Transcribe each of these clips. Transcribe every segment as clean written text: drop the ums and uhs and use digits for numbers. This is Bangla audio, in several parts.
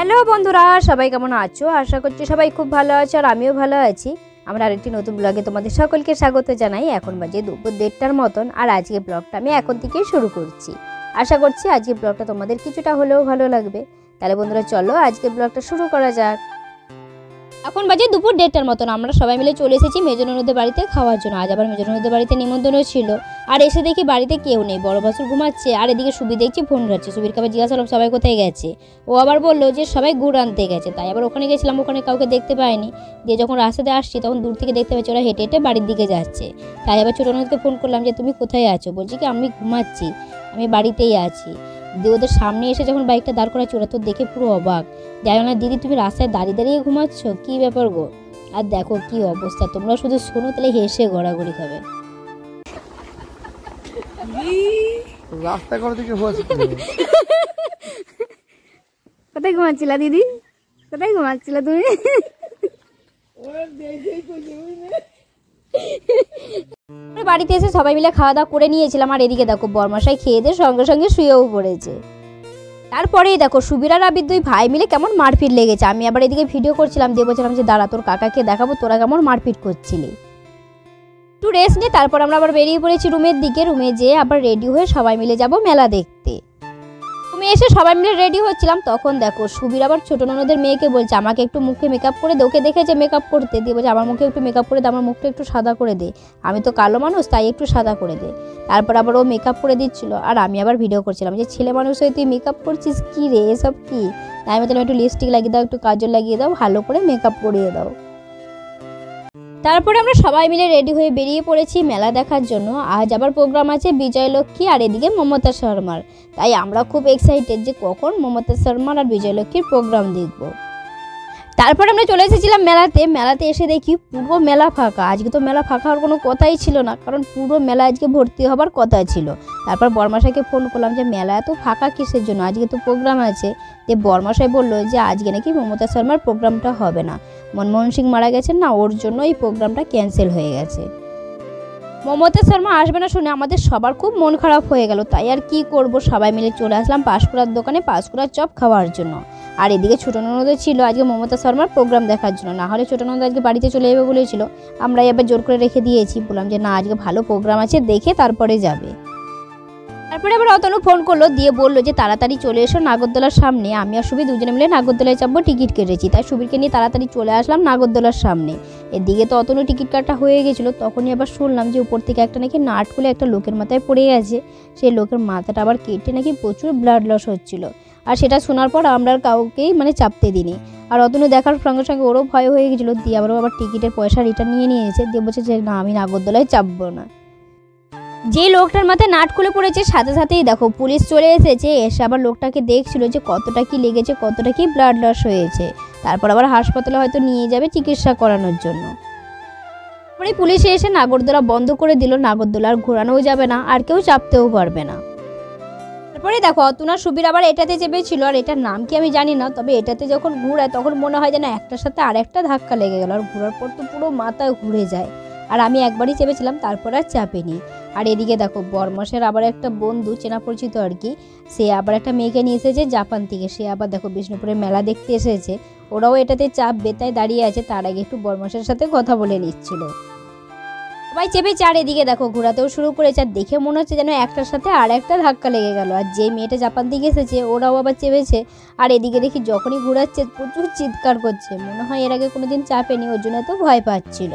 হ্যালো বন্ধুরা, সবাই কেমন আছো? আশা করছি সবাই খুব ভালো আছো আর আমিও ভালো আছি। আমরা আরেকটি নতুন ব্লগে তোমাদের সকলকে স্বাগত জানাই। এখন বাজে দুপুর 1:30টার মতন আর আজকে ব্লগটা আমি এখন থেকেই শুরু করছি। আশা করছি আজকে ব্লগটা তোমাদের কিছুটা হলেও ভালো লাগবে। তাহলে বন্ধুরা চলো আজকে ব্লগটা শুরু করা যাক। এখন বাজে দুপুর 1:30টার মতন আমরা সবাই মিলে চলে এসেছি মেজো ননদের বাড়িতে খাওয়ার জন্য। আজ আবার মেজো ননদের বাড়িতে নিমন্ত্রণ ছিল আর এসে দেখি বাড়িতে কেউ নেই, বড় ভাসুর ঘুমাচ্ছে আর এদিকে সুবি দেখছি ফোন ঘাটছে। সুবির কাছে জিজ্ঞাসা করলাম সবাই কোথায় গেছে, ও আবার বললো যে সবাই গুড় আনতে গেছে। তাই আবার ওখানে গেছিলাম, ওখানে কাউকে দেখতে পাইনি। দিয়ে যখন রাস্তাতে আসছি তখন দূর থেকে দেখতে পাচ্ছি ওরা হেঁটে হেঁটে বাড়ির দিকে যাচ্ছে। তাই আবার ছোটো ননদকে ফোন করলাম যে তুমি কোথায় আছো, বলছি কি আমি ঘুমাচ্ছি, আমি বাড়িতেই আছি। দিয়ে ওদের সামনে এসে যখন বাইকটা দাঁড় করাচ্ছি ওরা তো দেখে পুরো অবাক, জানো না দিদি তুমি রাস্তায় দাঁড়িয়ে দাঁড়িয়ে ঘুমাচ্ছ, কী ব্যাপার গো? আর দেখো কি অবস্থা, তোমরা শুধু শোনো তাহলে হেসে গড়াগড়ি খাবে। রাস্তা করে থেকে হয়েছে কোথায় ঘুমাচ্ছিলা দিদি, কোথায় ঘুমাচ্ছিলা তুমি? বাড়িতে এসে সবাই মিলে খাওয়া দাওয়া করে নিয়েছিলাম আর এদিকে দেখো বরমশাই খেয়ে দিয়ে সঙ্গে সঙ্গে শুয়েও পড়েছে। তারপরেই দেখো সুবির আর আবির দুই ভাই মিলে কেমন মারপিট লেগেছে। আমি আবার এদিকে ভিডিও করছিলাম, দিয়ে বলছিলাম যে দাঁড়া তোর কাকাকে দেখাবো তোরা কেমন মারপিট করছিলি। একটু রেস্ট নিয়ে তারপর আমরা আবার বেরিয়ে পড়েছি রুমের দিকে। রুমে যেয়ে আবার রেডি হয়ে সবাই মিলে যাব মেলা দেখতে। তুমি এসে সবাই মিলে রেডি হচ্ছিলাম, তখন দেখো সুবির আবার ছোটো ননদের মেয়েকে বলছে আমাকে একটু মুখে মেকআপ করে দে। ওকে দেখেছে মেকআপ করতে, দিয়ে বলছে আমার মুখে একটু মেকআপ করে দে, আমার মুখটা একটু সাদা করে দে, আমি তো কালো মানুষ তাই একটু সাদা করে দে। তারপর আবার ও মেকআপ করে দিচ্ছিল আর আমি আবার ভিডিও করছিলাম যে ছেলে মানুষ হয়ে তুই মেকআপ করছিস, কী রে এসব কী? তাই আমি একটু লিপস্টিক লাগিয়ে দাও, একটু কাজল লাগিয়ে দাও, ভালো করে মেকআপ করিয়ে দাও। তারপরে আমরা সবাই মিলে রেডি হয়ে বেরিয়ে পড়েছি মেলা দেখার জন্য। আজ আবার প্রোগ্রাম আছে বিজয়লক্ষ্মী আর এদিকে মমতা শর্মার। তাই আমরা খুব এক্সাইটেড যে কখন মমতা শর্মার আর বিজয়লক্ষ্মীর প্রোগ্রাম দেখব। তারপরে আমরা চলে এসেছিলাম মেলাতে এসে দেখি পুরো মেলা ফাঁকা। আজকে তো মেলা ফাঁকা হওয়ার কোনো কথাই ছিল না, কারণ পুরো মেলা আজকে ভর্তি হবার কথা ছিল। তারপর বরমশাইকে ফোন করলাম যে মেলা এত ফাঁকা কিসের জন্য, আজকে তো প্রোগ্রাম আছে। যে বরমশাই বললো যে আজকে নাকি মমতা শর্মার প্রোগ্রামটা হবে না, মনমোহন সিং মারা গেছেন না, ওর জন্য এই প্রোগ্রামটা ক্যান্সেল হয়ে গেছে। মমতা শর্মা আসবে না শুনে আমাদের সবার খুব মন খারাপ হয়ে গেল। তাই আর কি করব, সবাই মিলে চলে আসলাম পাঁশকুড়ার দোকানে পাঁশকুড়ার চপ খাওয়ার জন্য। আর এদিকে ছোটো ননদও ছিল আজকে মমতা শর্মার প্রোগ্রাম দেখার জন্য, না হলে ছোটো ননদ আজকে বাড়িতে চলে যাবে বলেছিল। আমরা এবার জোর করে রেখে দিয়েছি, বললাম যে না আজকে ভালো প্রোগ্রাম আছে, দেখে তারপরে যাবে। তারপরে আবার অতনু ফোন করলো, দিয়ে বললো যে তাড়াতাড়ি চলে এসো নাগরদোলার সামনে। আমি আর সুবি দুজনে মিলে নাগরদোলায় চাপবো, টিকিট কেটেছি। তাই সুবিরকে নিয়ে তাড়াতাড়ি চলে আসলাম নাগরদোলার সামনে। এদিকে তো অতনু টিকিট কাটা হয়ে গেছিলো, তখনই আবার শুনলাম যে উপর থেকে একটা নাকি নাট খুলে একটা লোকের মাথায় পড়ে গেছে। সেই লোকের মাথাটা আবার কেটে নাকি প্রচুর ব্লাড লস হচ্ছিলো। আর সেটা শোনার পর আমরা আর কাউকেই চাপতে দিইনি। আর অতনু দেখার সঙ্গে সঙ্গে ওরও ভয় হয়ে গেছিলো, দিয়ে আবার টিকিটের পয়সা রিটার্ন নিয়ে নিয়েছে। দিয়ে বলছে যে না আমি নাগরদোলায় চাপবো না। যে লোকটার মাথায় নাট খুলে পড়েছে সাথে সাথেই দেখো পুলিশ চলে এসেছে, এসে আবার লোকটাকে দেখছিল যে কতটা কি লেগেছে, কতটা কি ব্লাড লস হয়েছে। তারপর আবার হাসপাতালে হয়তো নিয়ে যাবে চিকিৎসা করানোর জন্য। তারপরে পুলিশে এসে নাগরদোলা বন্ধ করে দিল, নাগরদোলা আর ঘোরানোও যাবে না আর কেউ চাপতেও পারবে না। তারপরে দেখো অতুনা সুবির আবার এটাতে চেপেছিল, আর এটার নাম কি আমি জানি না, তবে এটাতে যখন ঘুরায় তখন মনে হয় যেন একটার সাথে আরেকটা ধাক্কা লেগে গেল, আর ঘোরার পর তো পুরো মাথা ঘুরে যায়। আর আমি একবারই চেপেছিলাম, তারপর আর চাপেনি। আর এদিকে দেখো বরমশের আবার একটা বন্ধু চেনা পরিচিত আর কি, সে আবার একটা মেয়েকে নিয়ে এসেছে জাপান থেকে। সে আবার দেখো বিষ্ণুপুরের মেলা দেখতে এসেছে, ওরাও এটাতে চাপবে তাই দাঁড়িয়ে আছে। তার আগে একটু বরমশের সাথে কথা বলে নিচ্ছিল। সবাই চেপেছে আর এদিকে দেখো ঘোরাতেও শুরু করেছে। আর দেখে মনে হচ্ছে যেন একটার সাথে আর একটা ধাক্কা লেগে গেল। আর যে মেয়েটা জাপান থেকে এসেছে ওরাও আবার চেপেছে। আর এদিকে দেখি যখনই ঘোরাচ্ছে প্রচুর চিৎকার করছে, মনে হয় এর আগে কোনোদিন চাপেনি, ওর জন্য তো ভয় পাচ্ছিল।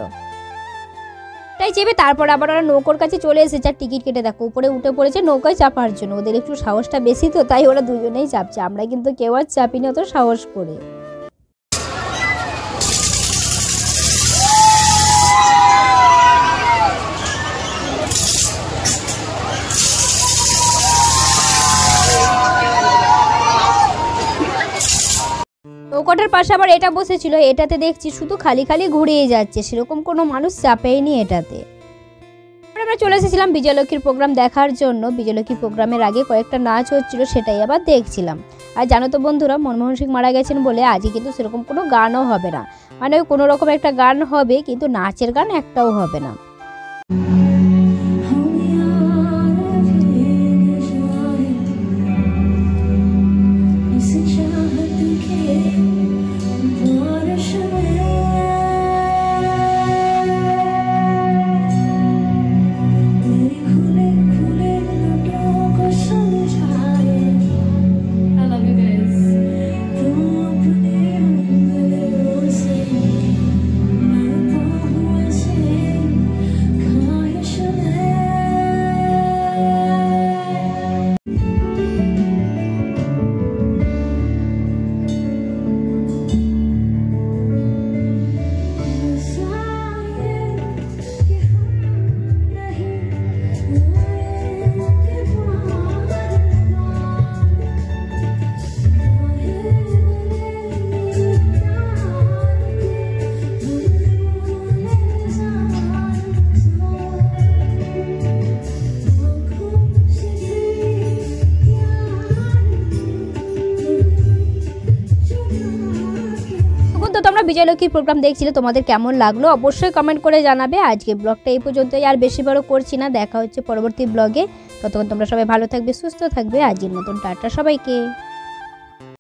তাই চেপে তারপর আবার ওরা নৌকোর কাছে চলে এসেছে আর টিকিট কেটে দেখো উপরে উঠে পড়েছে নৌকায় চাপার জন্য। ওদের একটু সাহসটা বেশি তো, তাই ওরা দুজনেই চাপছে। আমরা কিন্তু কেউ আর চাপিনি অত সাহস করে। নৌকাটার পাশে আবার এটা বসেছিল, এটাতে দেখছি শুধু খালি খালি ঘুরিয়ে যাচ্ছে, সেরকম কোনো মানুষ চাপেইনি এটাতে। আমরা চলে এসেছিলাম বিজয়লক্ষ্মীর প্রোগ্রাম দেখার জন্য। বিজয়লক্ষ্মীর প্রোগ্রামের আগে কয়েকটা নাচ হচ্ছিল, সেটাই আবার দেখছিলাম। আর জানো তো বন্ধুরা মনমোহন সিং মারা গেছেন বলে আজকে কিন্তু সেরকম কোনো গানও হবে না, ওই কোনো রকম একটা গান হবে কিন্তু নাচের গান একটাও হবে না। তো তোমরা বিজয়লক্ষ্মীর প্রোগ্রাম দেখছিলে, তোমাদের কেমন লাগলো অবশ্যই কমেন্ট করে জানাবে। আজকে ব্লগটা এই পর্যন্তই, আর বেশি বড় করছি না। দেখা হচ্ছে পরবর্তী ব্লগে। ততক্ষণ তোমরা সবাই ভালো থাকবে, সুস্থ থাকবে। আজকের মতন টাটা সবাইকে।